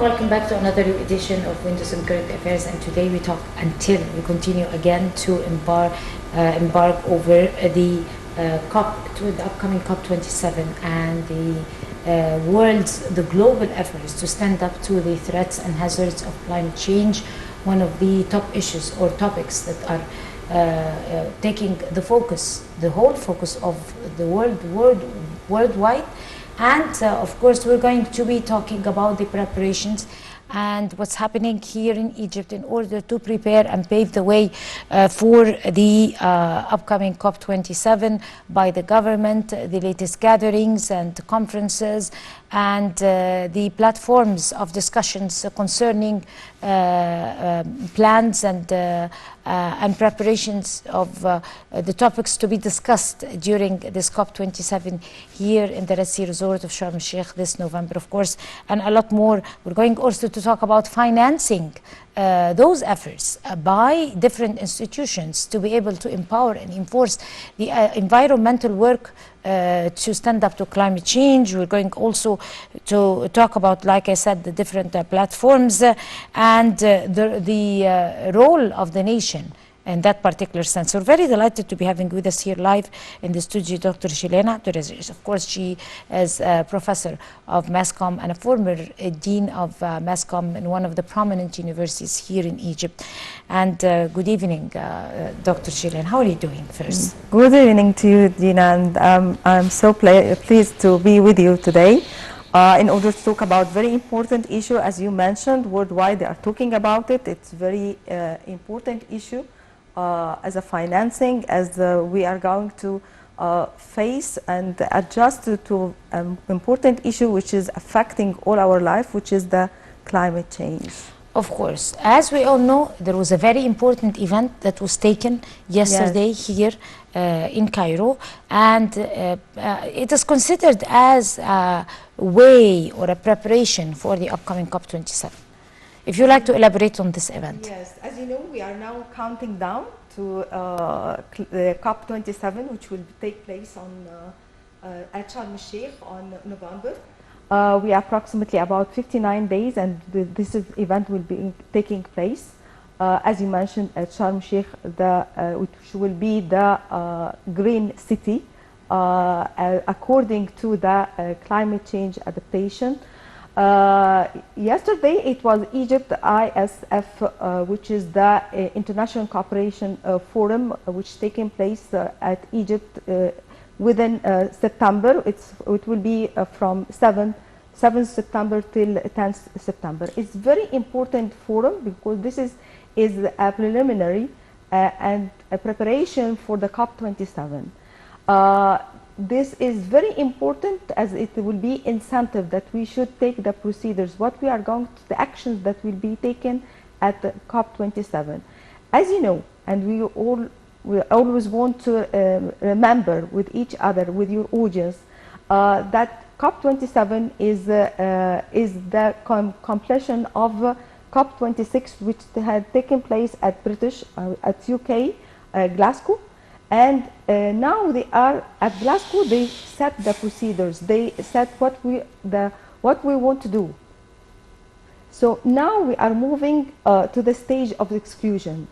welcome back to another edition of Windows on Current Affairs, and today we talk until we continue again to embark over the the upcoming COP27 and the global efforts to stand up to the threats and hazards of climate change, one of the top issues or topics that are taking the whole focus of the worldwide. And of course, we're going to be talking about the preparations and what's happening here in Egypt in order to prepare and pave the way for the upcoming COP27 by the government, the latest gatherings and conferences, and the platforms of discussions concerning plans and preparations of the topics to be discussed during this COP27 here in the Red Sea Resort of Sharm el-Sheikh this November, of course, and a lot more. We're going also to talk about financing those efforts by different institutions to be able to empower and enforce the environmental work to stand up to climate change. We're going also to talk about, like I said, the different platforms and the role of the nation in that particular sense. We're very delighted to be having with us here live in the studio Dr. Gilan. Of course, she is a professor of Mass Comm and a former dean of Mass Comm in one of the prominent universities here in Egypt. And good evening, Dr. Gilan. How are you doing first? Good evening to you, Dina, and I'm so pleased to be with you today in order to talk about very important issue. As you mentioned, worldwide they are talking about it. It's very important issue. As a financing, as we are going to face and adjust to important issue which is affecting all our life, which is the climate change. Of course, as we all know, there was a very important event that was taken yesterday here in Cairo, and it is considered as a way or a preparation for the upcoming COP27. If you like to elaborate on this event. Yes, as you know, we are now counting down to the COP27, which will take place at Sharm el-Sheikh on November. We are approximately about 59 days, and this event will be taking place, as you mentioned, at Sharm el-Sheikh, which will be the green city, according to the climate change adaptation. Yesterday it was Egypt ISF, which is the International Cooperation Forum, which taking place at Egypt within September. It will be from 7th September till 10th September. It's very important forum because this is a preliminary and a preparation for the COP27. This is very important as it will be incentive that we should take the procedures, the actions that will be taken at the COP27. As you know, and we always want to remember with each other, with your audience, that COP27 is the completion of COP26, which had taken place at UK, Glasgow. And now they are at Glasgow. They set the procedures. They set what we want to do. So now we are moving to the stage of exclusion.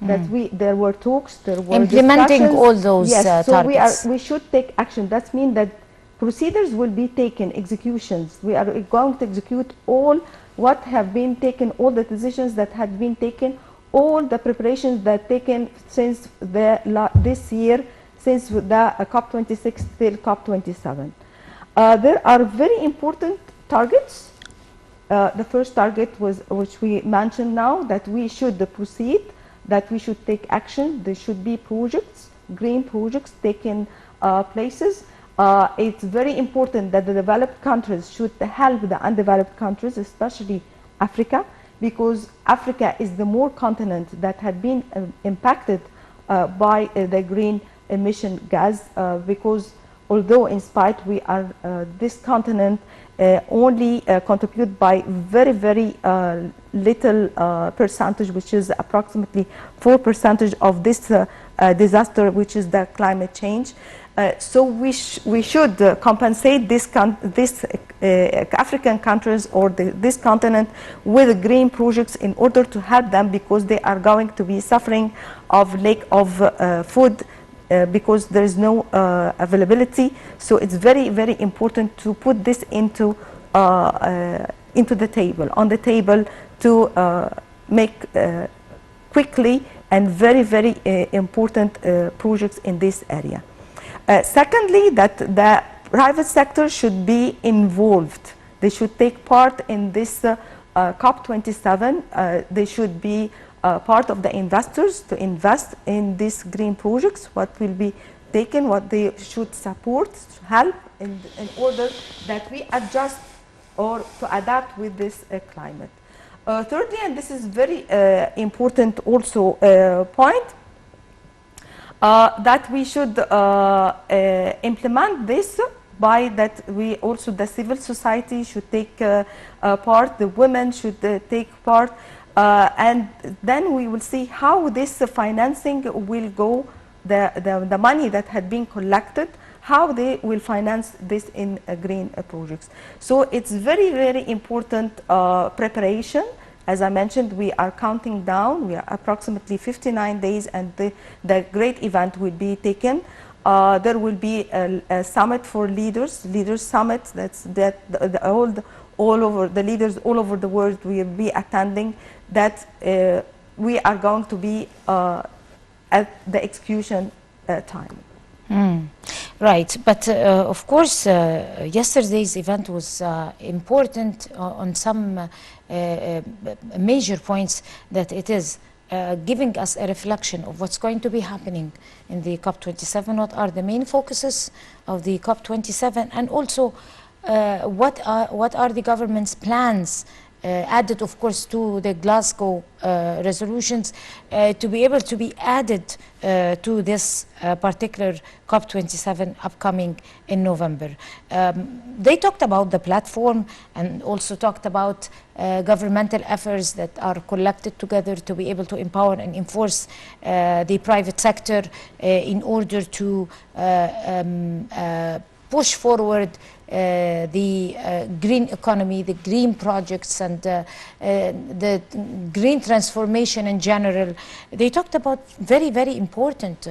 That there were talks, there were implementing all those targets. We should take action. That means that procedures will be taken, executions. We are going to execute all what have been taken, all the decisions that had been taken, all the preparations that taken since this year, since the COP26 till COP27. There are very important targets. The first target was, which we mentioned now, that we should proceed, that we should take action. There should be projects, green projects taking places. It's very important that the developed countries should help the undeveloped countries, especially Africa, because Africa is the more continent that had been impacted by the green emission gas, because although in spite we are this continent only contribute by very little percentage, which is approximately 4% of this disaster, which is the climate change. So we should compensate this African countries or this continent with green projects in order to help them, because they are going to be suffering of lack of food because there is no availability. So it's very, very important to put this into the table, on the table, to make quickly and very, very important projects in this area. Secondly, that the private sector should be involved. They should take part in this COP27. They should be part of the investors to invest in these green projects, what will be taken, what they should support, help in order that we adjust or to adapt with this climate. Thirdly, and this is very important also point, that we should implement this by that we also, the civil society should take part, the women should take part, and then we will see how this financing will go, the money that had been collected, how they will finance this in green projects. So it's very, very important preparation. As I mentioned, we are counting down. We are approximately 59 days, and the great event will be taken. There will be a summit for leaders summit. All over the leaders all over the world will be attending. That we are going to be at the execution time. Right, but of course yesterday's event was important on some major points, that it is giving us a reflection of what's going to be happening in the COP27, what are the main focuses of the COP27, and also what are the government's plans, added of course to the Glasgow resolutions, to be able to be added to this particular COP27 upcoming in November. They talked about the platform and also talked about governmental efforts that are collected together to be able to empower and enforce the private sector in order to push forward the green economy, the green projects, and the green transformation in general. They talked about very, very important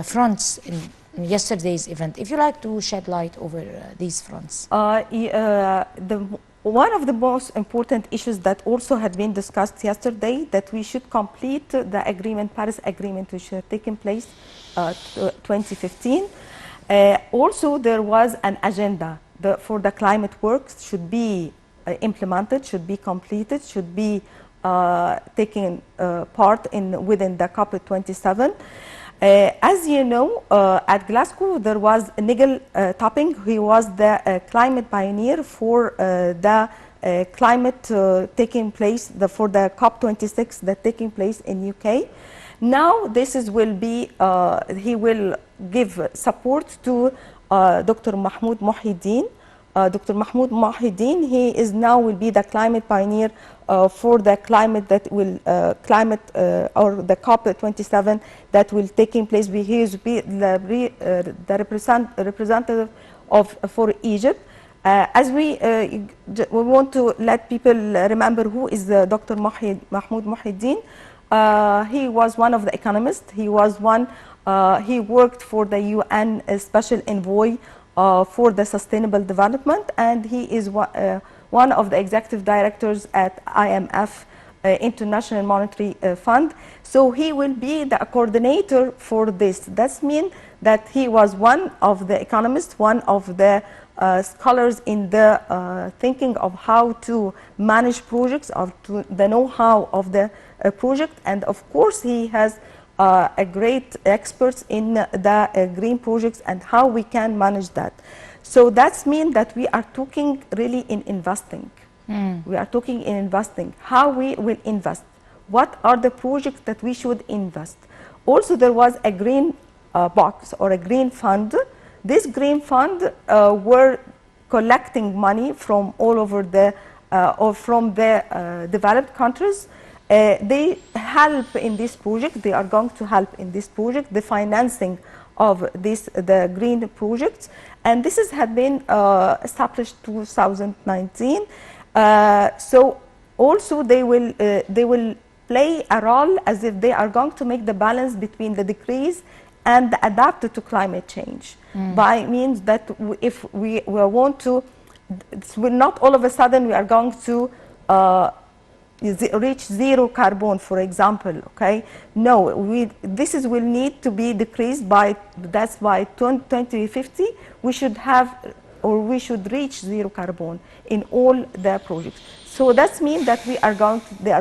fronts in yesterday's event. If you like to shed light over these fronts. One of the most important issues that also had been discussed yesterday, that we should complete the agreement, Paris Agreement, which had taken place 2015. Also, there was an agenda for the climate works should be implemented, should be completed, should be taken part within the COP27. As you know, at Glasgow, there was Nigel Topping. He was the climate pioneer for the climate taking place, for the COP26 that taking place in UK. Now, will be, he will give support to Dr. Mahmoud Mohideen. Dr. Mahmoud Mohideen, he is now will be the climate pioneer for the climate that will or the COP27 that will taking place. He is the representative for Egypt. As we want to let people remember who is Dr. Mahmoud Mohideen. He was one of the economists. He was one. He worked for the UN Special Envoy for the Sustainable Development, and he is one of the executive directors at IMF, International Monetary Fund. So he will be the coordinator for this. That means that he was one of the economists, one of the scholars in the thinking of how to manage projects, of the know-how of the project, and of course he has a great experts in the green projects and how we can manage that. So that means that we are talking really in investing. We are talking in investing, how we will invest, what are the projects that we should invest. Also, there was a green box or a green fund. This green fund were collecting money from all over the or from the developed countries They help in this project. They are going to help in this project, the financing of the green projects, and this had been established 2019. So also they will play a role as if they are going to make the balance between the decrease and the adapt to climate change. By means that if we want to, not all of a sudden we are going to reach zero carbon, for example. Okay, no, this will need to be decreased by, that's by 2050 we should have, or we should reach zero carbon in all the projects. So that means that they are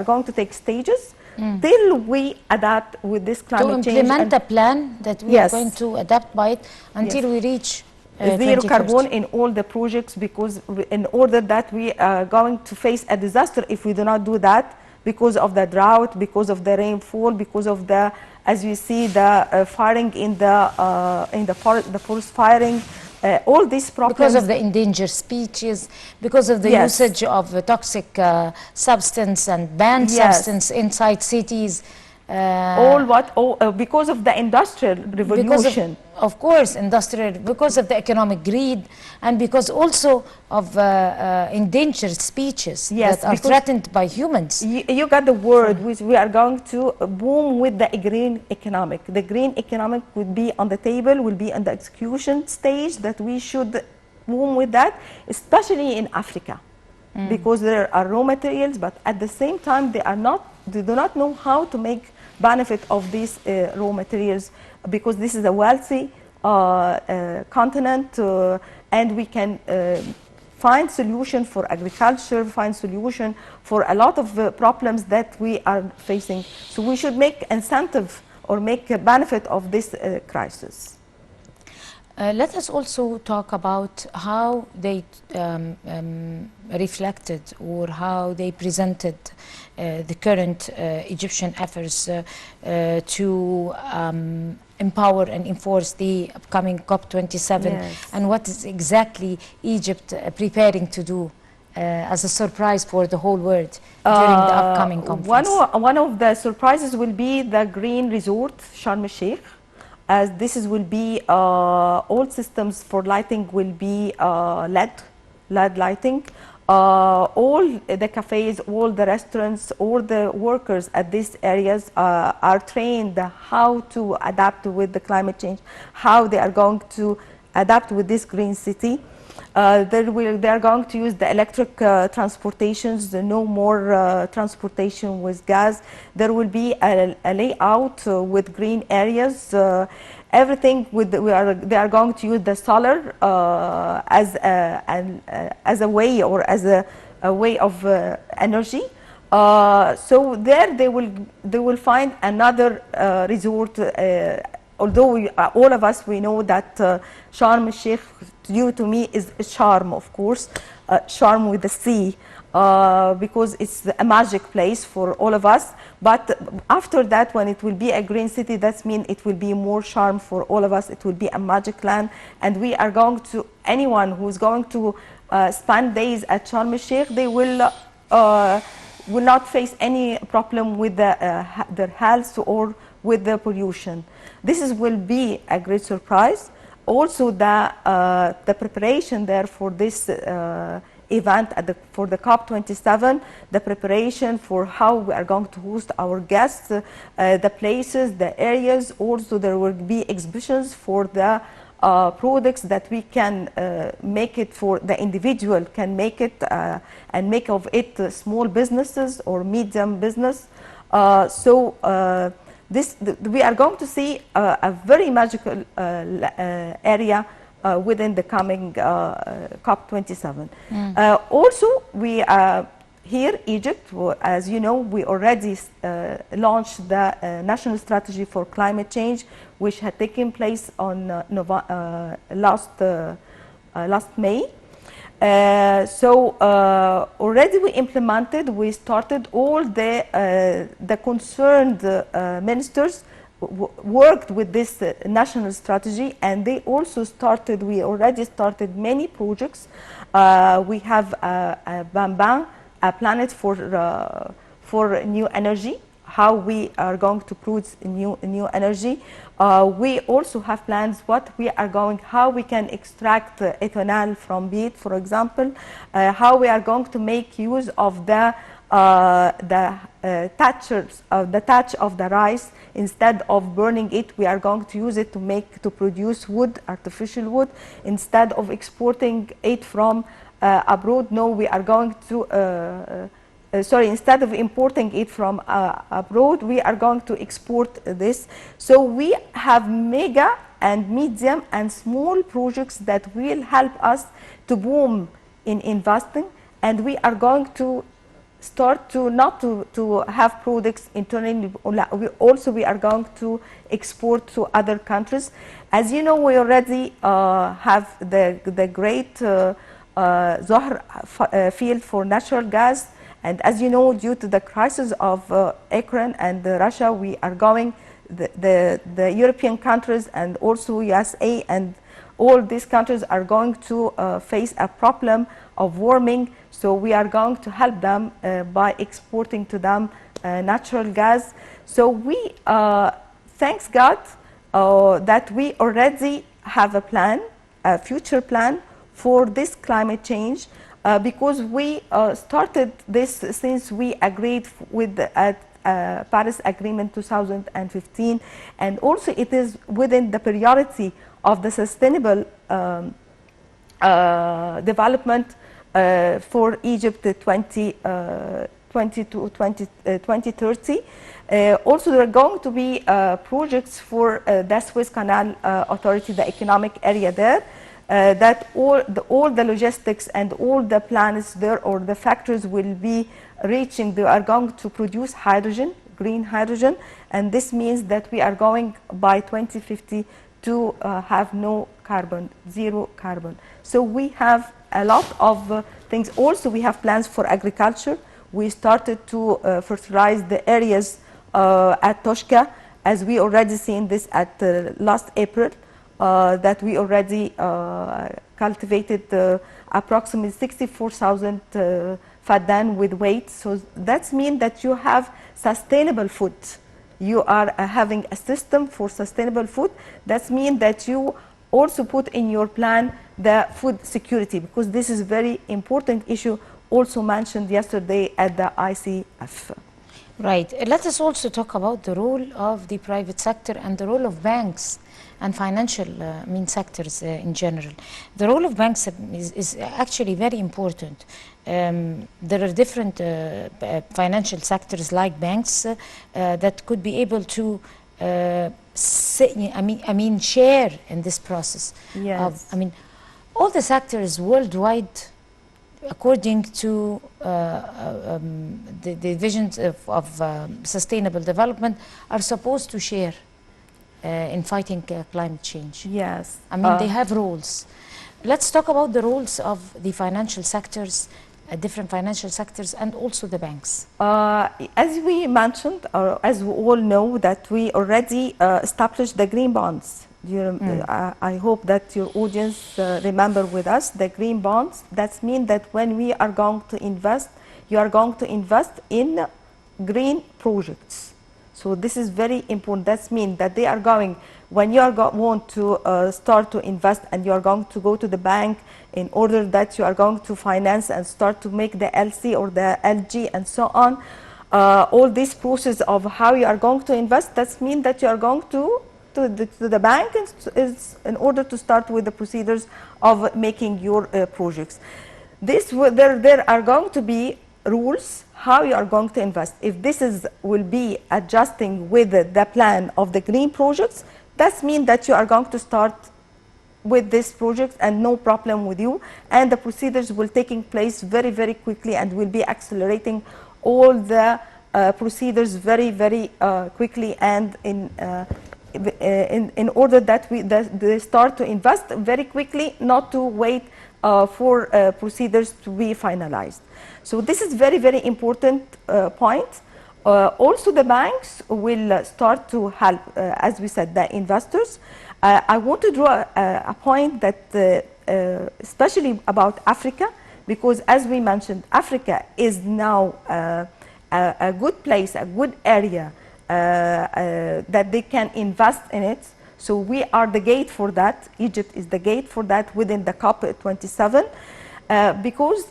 going to take stages till we adapt with this climate change. To implement a plan that we are going to adapt by it until we reach zero carbon in all the projects, because in order that we are going to face a disaster if we do not do that, because of the drought, because of the rainfall, because of the, as you see, the firing in the forest firing, all these problems. Because of the endangered species, because of the usage of toxic substance and banned substance inside cities. Because of the industrial revolution. Of course, because of the economic greed, and because also of endangered species that are threatened by humans. You got the word, which we are going to boom with the green economic. The green economic would be on the table, will be on the execution stage, that we should boom with that, especially in Africa. Because there are raw materials, but at the same time they do not know how to make benefit of these raw materials, because this is a wealthy continent, and we can find solution for agriculture, find solution for a lot of problems that we are facing. So we should make incentive or make a benefit of this crisis. Let us also talk about how they reflected, or how they presented the current Egyptian efforts to empower and enforce the upcoming COP27, and what is exactly Egypt preparing to do as a surprise for the whole world during the upcoming conference. One of the surprises will be the green resort, Sharm el-Sheikh, as this will be all systems for lighting will be LED lighting. All the cafes, all the restaurants, all the workers at these areas are trained how to adapt with the climate change, how they are going to adapt with this green city. They are going to use the electric transportations, no more transportation with gas. There will be a layout with green areas. Everything they are going to use the solar as a way, or as a way of energy. So there they will find another resort. Although all of us, we know that Sharm el-Sheikh, due to me, is charm, of course, charm with the sea, because it's a magic place for all of us. But after that, when it will be a green city, that means it will be more charm for all of us. It will be a magic land, and we are going to, anyone who's going to spend days at Sharm el-Sheikh, they will not face any problem with their health or with the pollution. This will be a great surprise. Also, the preparation there for this event for the COP27, the preparation for how we are going to host our guests, the places, the areas. Also, there will be exhibitions for the products that we can make it for the individual, can make it and make of it small businesses or medium business. We are going to see a very magical area within the coming COP27. Also, we here, Egypt, as you know, we already launched the National Strategy for Climate Change, which had taken place on last May. Already we implemented, we started, all the concerned ministers worked with this national strategy, and they also started, we already started many projects. We have a Bambam, a planet for new energy, how we are going to produce new energy. We also have plans how we can extract ethanol from beet, for example, how we are going to make use of the thatch of the rice. Instead of burning it, we are going to use it to produce wood, artificial wood, instead of exporting it from abroad. No, we are going to instead of importing it from abroad, we are going to export this. So we have mega and medium and small projects that will help us to boom in investing, and we are going to start to not to have products internally. We are going to export to other countries. As you know, we already have the great Zohr field for natural gas. And as you know, due to the crisis of Ukraine and Russia, we are going, the European countries and also USA and all these countries are going to face a problem of warming. So we are going to help them by exporting to them natural gas. So we, thanks God, that we already have a plan, a future plan for this climate change. Because we started this since we agreed with the Paris Agreement 2015, and also it is within the priority of the sustainable development for Egypt 2020 to 2030. Also, there are going to be projects for the Suez Canal Authority, the economic area there. That all the logistics and all the plants there or the factories will be reaching, they are going to produce hydrogen, green hydrogen, and this means that we are going by 2050 to have no carbon, zero carbon. So we have a lot of things. Also, we have plans for agriculture. We started to fertilize the areas at Toshka, as we already seen this at last April. That we already cultivated approximately 64,000 faddan with weight. So that means that you have sustainable food. You are having a system for sustainable food. That means that you also put in your plan the food security, because this is a very important issue also mentioned yesterday at the ICF. Right. Let us also talk about the role of the private sector and the role of banks and financial sectors in general. The role of banks is actually very important. There are different financial sectors like banks that could be able to share in this process. Yes. All the sectors worldwide, according to the visions of sustainable development, are supposed to share in fighting climate change. Yes. They have roles. Let's talk about the roles of the financial sectors, different financial sectors, and also the banks. As we mentioned, or as we all know, that we already established the green bonds. I hope that your audience remember with us the green bonds. That means that when we are going to invest, you are going to invest in green projects. So this is very important. That means that they are going, when you want to start to invest and you are going to go to the bank in order that you are going to finance and start to make the LC or the LG and so on, all this process of how you are going to invest, that means that you are going to the bank is in order to start with the procedures of making your projects. There are going to be rules how you are going to invest. If this will be adjusting with the plan of the green projects, that means that you are going to start with this project and no problem with you, and the procedures will taking place very, very quickly and will be accelerating all the procedures very, very quickly, and in order that they start to invest very quickly, not to wait for procedures to be finalized. So this is very, very important point. Also, the banks will start to help, as we said, the investors. I want to draw a point that, especially about Africa, because as we mentioned, Africa is now a good place, a good area that they can invest in it. So we are the gate for that. Egypt is the gate for that within the COP27, because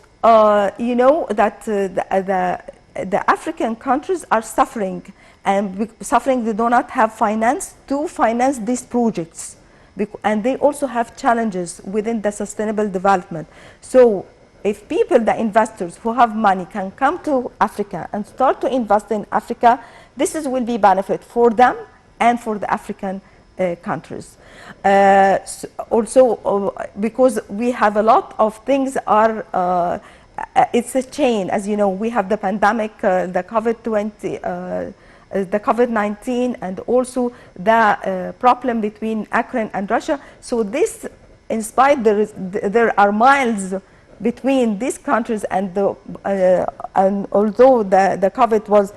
you know that the African countries are suffering, and suffering, they do not have finance to finance these projects, and they also have challenges within the sustainable development. So if people, the investors who have money, can come to Africa and start to invest in Africa, this will be benefit for them and for the African countries. Also, because we have a lot of things are, it's a chain, as you know. We have the pandemic, the COVID-19, and also the problem between Ukraine and Russia. So this, in spite, there are miles between these countries, and although the COVID was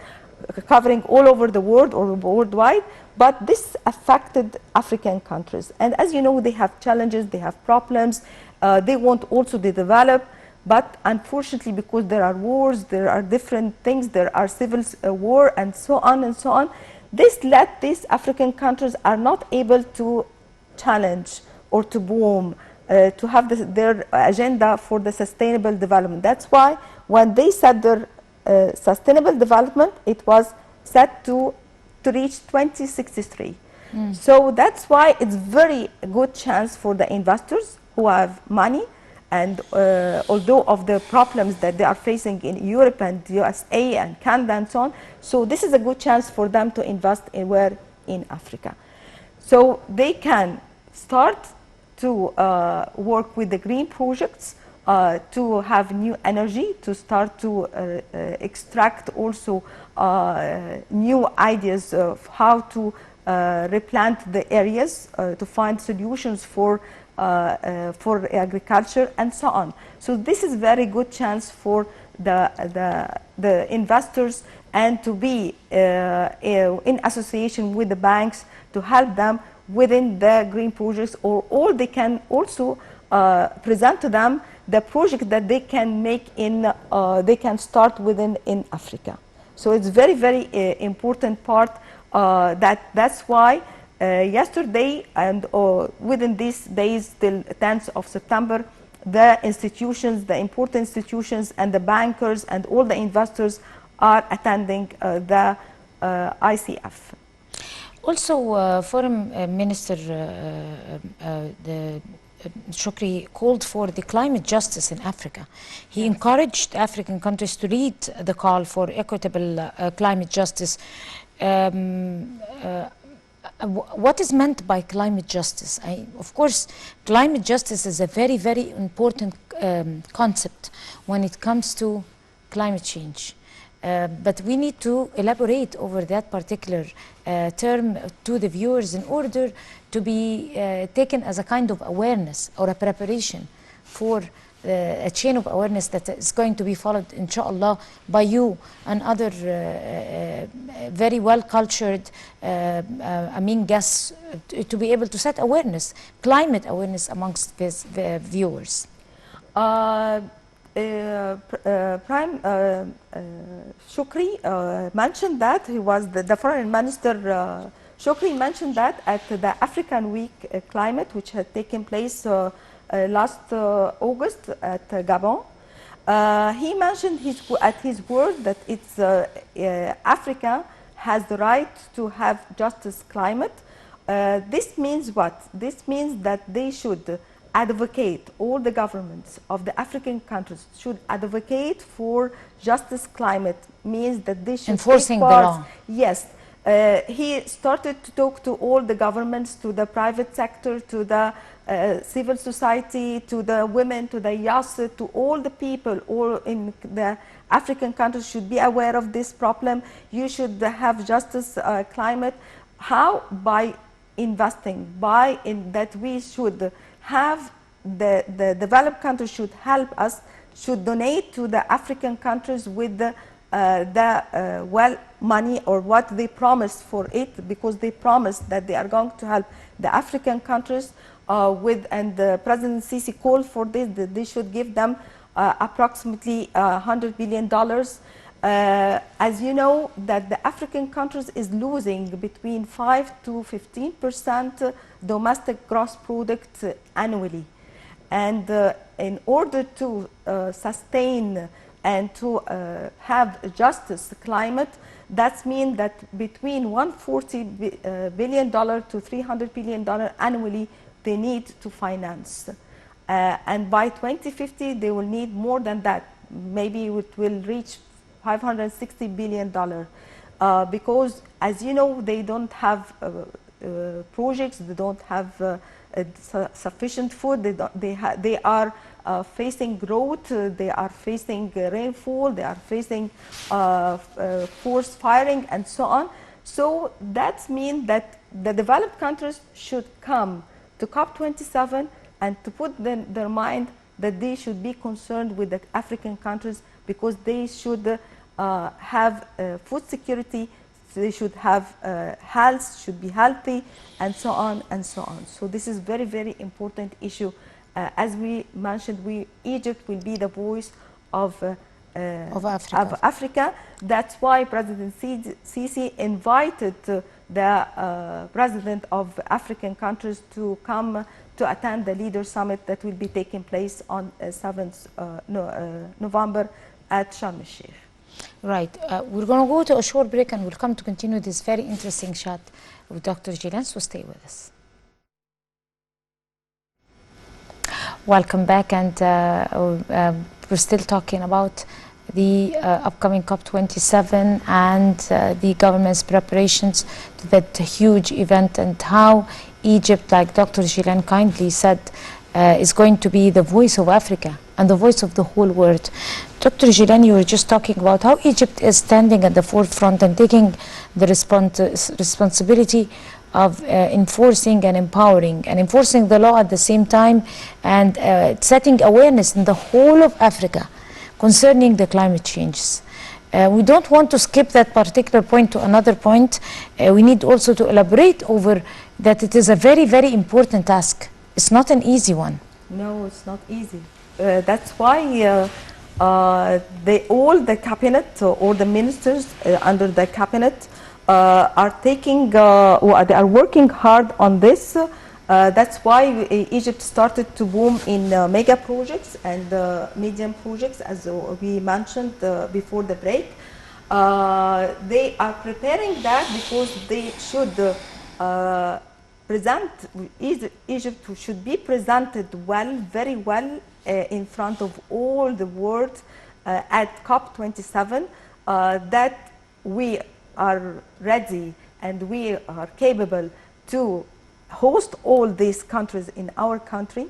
covering all over the world or worldwide, but this affected African countries. And as you know, they have challenges, they have problems, they want also to develop, but unfortunately, because there are wars, there are different things, there are civil war, and so on and so on, this led these African countries are not able to challenge or to boom, to have their agenda for the sustainable development. That's why when they set their sustainable development, it was set to reach 2063. So that's why it's very good chance for the investors who have money, and although of the problems that they are facing in Europe and USA and Canada and so on, so this is a good chance for them to invest in Africa. So they can start to work with the green projects, to have new energy, to start to extract also new ideas of how to replant the areas, to find solutions for agriculture and so on. So this is very good chance for the investors, and to be in association with the banks to help them within the green projects, or they can also present to them the project that they can make they can start within in Africa. So it's very, very important part. That's why yesterday and within these days till 10th of September, the institutions, the important institutions, and the bankers and all the investors are attending the ICF. Also, Foreign Minister Shukri called for the climate justice in Africa. He encouraged African countries to lead the call for equitable climate justice. What is meant by climate justice? Of course, climate justice is a very, very important concept when it comes to climate change. But we need to elaborate over that particular term to the viewers in order to be taken as a kind of awareness or a preparation for a chain of awareness that is going to be followed, inshallah, by you and other very well-cultured guests to be able to set awareness, climate awareness amongst these viewers. Prime Shukri mentioned that, he was the foreign minister. Shukri mentioned that at the African Week Climate, which had taken place last August at Gabon. He mentioned at his word that it's Africa has the right to have justice climate. This means what? This means that they should advocate, all the governments of the African countries should advocate for justice climate, means that they should enforcing take part. The law. Yes. He started to talk to all the governments, to the private sector, to the civil society, to the women, to the youth, to all the people, all in the African countries should be aware of this problem. You should have justice climate. How? By investing, that we should have the developed countries should help us, should donate to the African countries with the money or what they promised for it, because they promised that they are going to help the African countries and President Sisi called for this, that they should give them approximately $100 billion As you know, that the African countries is losing between 5 to 15% domestic gross product annually. And in order to sustain and to have a justice climate, that means that between $140 billion to $300 billion annually they need to finance. And by 2050, they will need more than that. Maybe it will reach $560 billion. Because, as you know, they don't have projects, they don't have sufficient food, they are facing drought, they are facing rainfall, they are facing forest firing, and so on. So that means that the developed countries should come to COP27 and to put their mind that they should be concerned with the African countries, because they should have food security, they should have health, should be healthy, and so on and so on. So this is very, very important issue. As we mentioned, Egypt will be the voice of Africa. That's why President Sisi invited the president of African countries to come to attend the Leader Summit that will be taking place on 7th November at Sharm el-Sheikh. Right. We're going to go to a short break and we'll come to continue this very interesting chat with Dr. Gilan, so stay with us. Welcome back, and we're still talking about the upcoming COP27 and the government's preparations to that huge event, and how Egypt, like Dr. Gilan kindly said, is going to be the voice of Africa and the voice of the whole world. Dr. Gilan, you were just talking about how Egypt is standing at the forefront and taking the responsibility of enforcing and empowering and enforcing the law at the same time, and setting awareness in the whole of Africa concerning the climate changes. We don't want to skip that particular point to another point. We need also to elaborate over that it is a very, very important task. It's not an easy one. No, it's not easy. That's why all the cabinet or the ministers under the cabinet are taking, they are working hard on this. That's why Egypt started to boom in mega projects and medium projects, as we mentioned before the break. They are preparing that because they should Egypt should be presented well, very well, in front of all the world at COP27, that we are ready and we are capable to host all these countries in our country.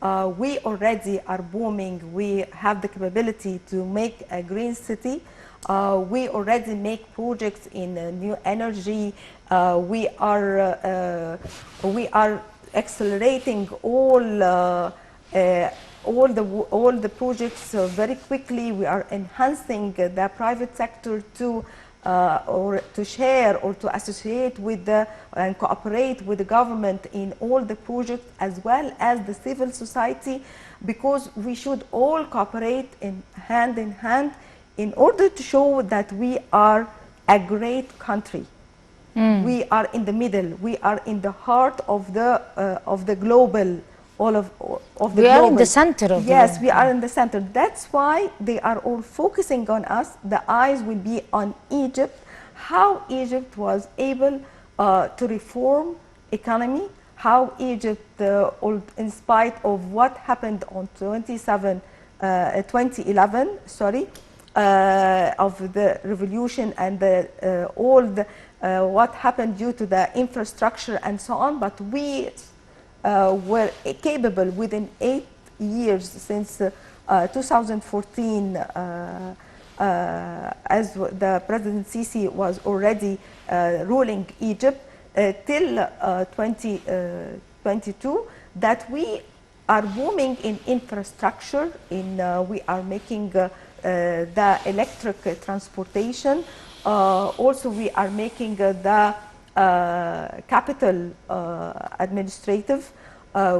We already are booming. We have the capability to make a green city. We already make projects in new energy. We are accelerating all the projects very quickly. We are enhancing the private sector to or to share or to associate with and cooperate with the government in all the projects, as well as the civil society, because we should all cooperate in hand in order to show that we are a great country. We are in the middle. We are in the heart of the global. We are in the center of Yes, we are in the center. That's why they are all focusing on us. The eyes will be on Egypt, how Egypt was able to reform economy, how Egypt, in spite of what happened on 2011, of the revolution and what happened due to the infrastructure and so on, but we were capable within 8 years since 2014, as the President Sisi was already ruling Egypt, till 2022, that we are booming in infrastructure. We are making the electric transportation. Also, we are making the capital administrative.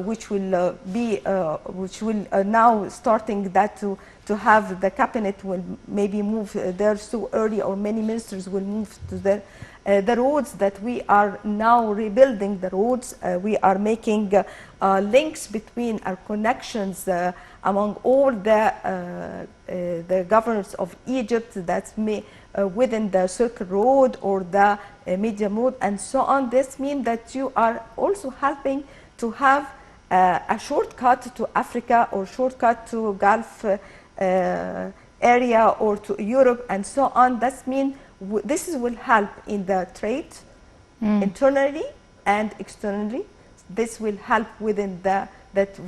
which will now starting that to have the cabinet will maybe move there so early, or many ministers will move to there. The roads that we are now rebuilding, the roads, we are making links between our connections among all the governors of Egypt, that's within the Silk Road or the Medium Road and so on. This means that you are also helping to have a shortcut to Africa or shortcut to Gulf area or to Europe and so on. That means this will help in the trade internally and externally. This will help within that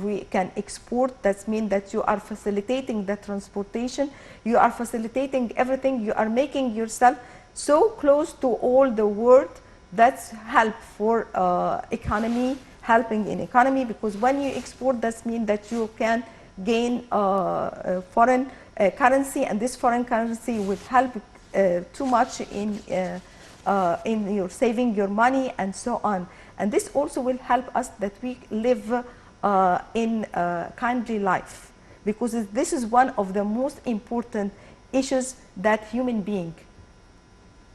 we can export. That means that you are facilitating the transportation, you are facilitating everything, you are making yourself so close to all the world. That's help for economy, helping in economy, because when you export, that means that you can gain foreign currency, and this foreign currency will help too much in your saving your money and so on. And this also will help us that we live in a kindly life, because this is one of the most important issues that human being.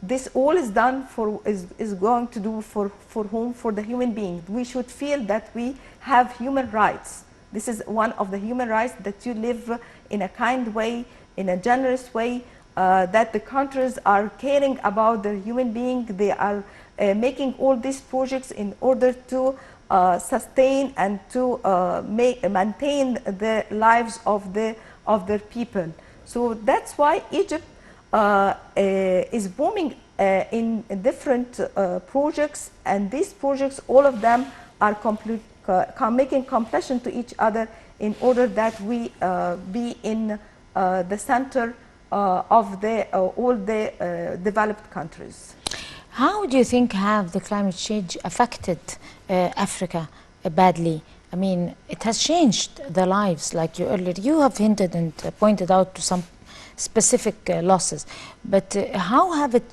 This all is done for is going to do for whom? For the human being. We should feel that we have human rights. This is one of the human rights, that you live in a kind way, in a generous way, that the countries are caring about the human being. They are making all these projects in order to sustain and to maintain the lives of their people. So that's why Egypt is booming in different projects, and these projects, all of them are making competition to each other in order that we be in the center of all the developed countries. How do you think have the climate change affected Africa badly? I mean, it has changed the lives, like you have hinted and pointed out to some specific losses, but how have it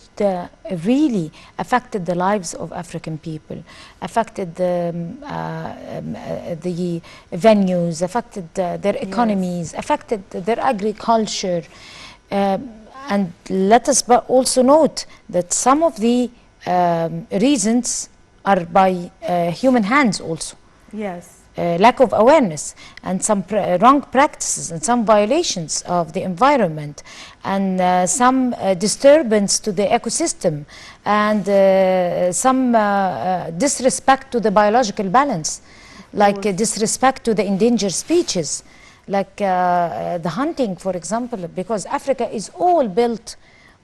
really affected the lives of African people, affected the venues, affected their economies, affected their agriculture? And let us also note that some of the reasons are by human hands also. Yes. Lack of awareness and some wrong practices and some violations of the environment and some disturbance to the ecosystem and some disrespect to the biological balance, like disrespect to the endangered species, like the hunting, for example, because Africa is all built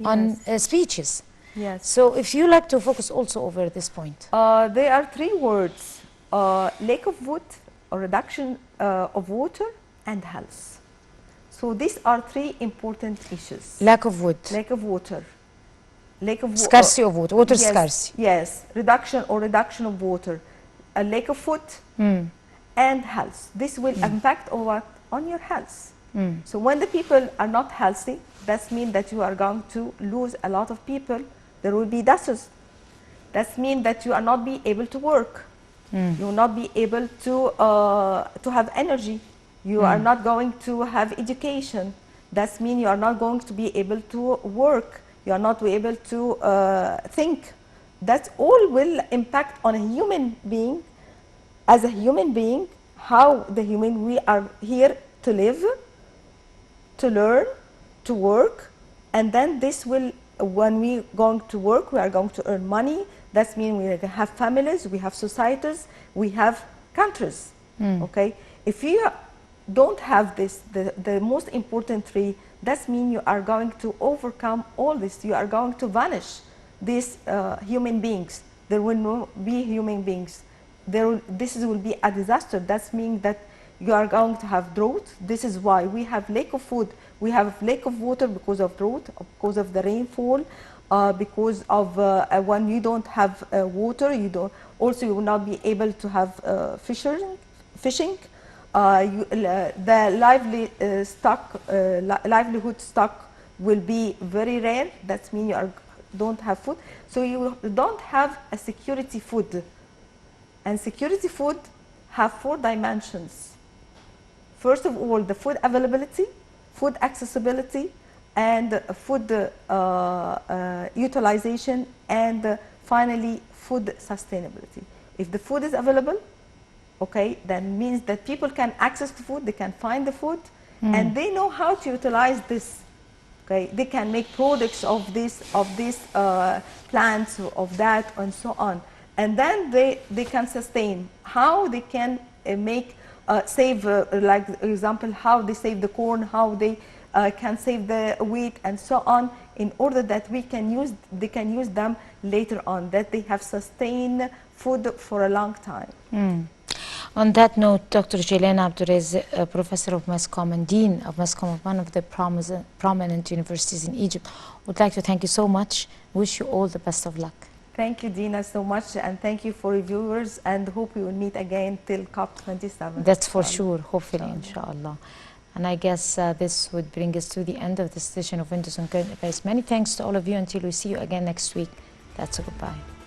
on species. Yes. So if you like to focus also over this point. There are three words. Lack of wood, or reduction of water, and health. So these are three important issues. Lack of wood. Lack of water. Scarcity of water. Water yes, scarcity. Yes. Reduction of water. A lack of food and health. This will impact on your health. So when the people are not healthy, that means that you are going to lose a lot of people. There will be deaths. That means that you are not be able to work. You will not be able to have energy. You are not going to have education. That means you are not going to be able to work. You are not able to think. That all will impact on a human being. As a human being, how we are here to live, to learn, to work, and then this will, when we going to work, we are going to earn money. That means we have families, we have societies, we have countries. Okay, if you don't have this, the most important three, that means you are going to overcome all this. You are going to vanish these human beings. There will not be human beings. This will be a disaster. That means that you are going to have drought. This is why we have lack of food. We have lack of water because of drought, because of the rainfall. Because of when you don't have water, you will not be able to have fishing. The livelihood stock will be very rare. That means you don't have food, so you don't have a security food. And security food have 4 dimensions. First of all, the food availability, food accessibility, and food utilization, and finally food sustainability. If the food is available, okay, that means that people can access the food, they can find the food, and they know how to utilize this. Okay, they can make products of this plants, of that, and so on, and then they can sustain. How they can make save, like example, how they save the corn, how they can save the wheat, and so on, in order that they can use them later on, that they have sustained food for a long time. On that note, Dr. Gilan Abdul, Professor of Mescom and Dean of Mescom, one of the prominent universities in Egypt, would like to thank you so much. Wish you all the best of luck. Thank you, Dina, so much, and thank you for your viewers, and hope we will meet again till COP27. That's for sure, hopefully, inshallah. And I guess this would bring us to the end of this edition of Windows on Current Affairs. Many thanks to all of you. Until we see you again next week, that's a goodbye.